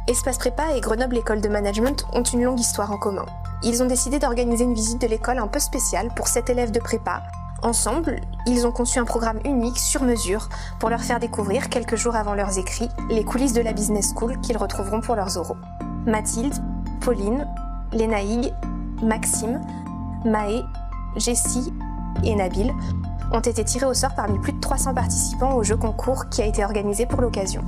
Espace Prépa et Grenoble École de Management ont une longue histoire en commun. Ils ont décidé d'organiser une visite de l'école un peu spéciale pour 7 élèves de prépa. Ensemble, ils ont conçu un programme unique sur mesure pour leur faire découvrir, quelques jours avant leurs écrits, les coulisses de la Business School qu'ils retrouveront pour leurs oraux. Mathilde, Pauline, Lénaïg, Maxime, Maë, Jessie et Nabil ont été tirés au sort parmi plus de 300 participants au jeu concours qui a été organisé pour l'occasion.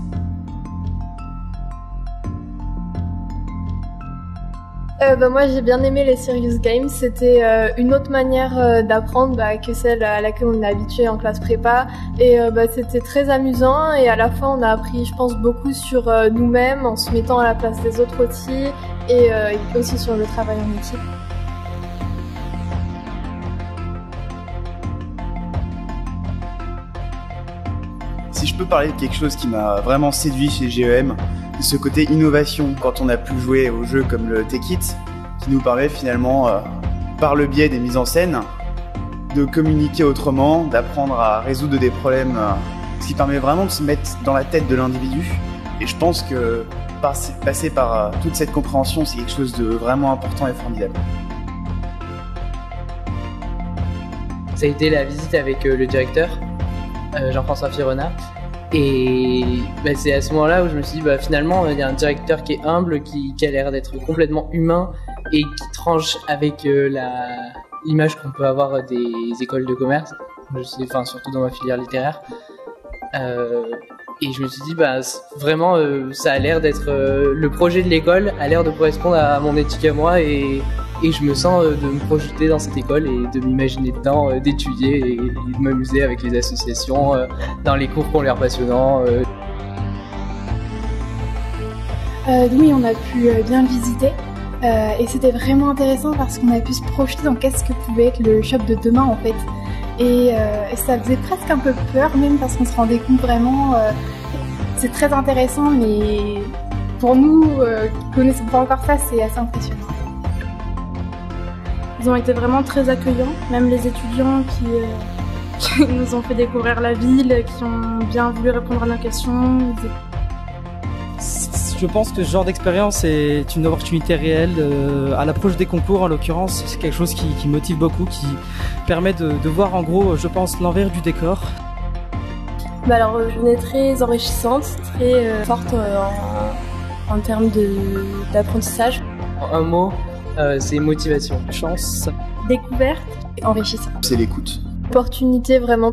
Moi j'ai bien aimé les Serious Games, c'était une autre manière d'apprendre que celle à laquelle on est habitué en classe prépa et c'était très amusant et à la fois on a appris je pense beaucoup sur nous-mêmes en se mettant à la place des autres aussi et aussi sur le travail en équipe. Si je peux parler de quelque chose qui m'a vraiment séduit chez GEM, ce côté innovation quand on a pu jouer aux jeux comme le Take It, qui nous permet finalement, par le biais des mises en scène, de communiquer autrement, d'apprendre à résoudre des problèmes, ce qui permet vraiment de se mettre dans la tête de l'individu. Et je pense que passer par toute cette compréhension, c'est quelque chose de vraiment important et formidable. Ça a été la visite avec le directeur, Jean-François Firona. Et c'est à ce moment-là où je me suis dit finalement il y a un directeur qui est humble, qui a l'air d'être complètement humain et qui tranche avec l'image qu'on peut avoir des écoles de commerce, surtout dans ma filière littéraire. Et je me suis dit vraiment ça a l'air d'être le projet de l'école a l'air de correspondre à mon éthique à moi et je me sens de me projeter dans cette école et de m'imaginer dedans, d'étudier et de m'amuser avec les associations, dans les cours qui ont l'air passionnants. Oui, on a pu bien le visiter et c'était vraiment intéressant parce qu'on a pu se projeter dans qu'est-ce que pouvait être le shop de demain en fait. Et ça faisait presque un peu peur même parce qu'on se rendait compte vraiment, c'est très intéressant mais pour nous qui connaissons pas encore ça, c'est assez impressionnant. Ils ont été vraiment très accueillants, même les étudiants qui nous ont fait découvrir la ville, qui ont bien voulu répondre à nos questions. Je pense que ce genre d'expérience est une opportunité réelle. À l'approche des concours, en l'occurrence, c'est quelque chose qui motive beaucoup, qui permet de voir en gros, je pense, l'envers du décor. Alors, journée très enrichissante, très forte en termes d'apprentissage. Un mot, c'est motivation. Chance. Découverte, enrichissante. C'est l'écoute. Opportunité vraiment.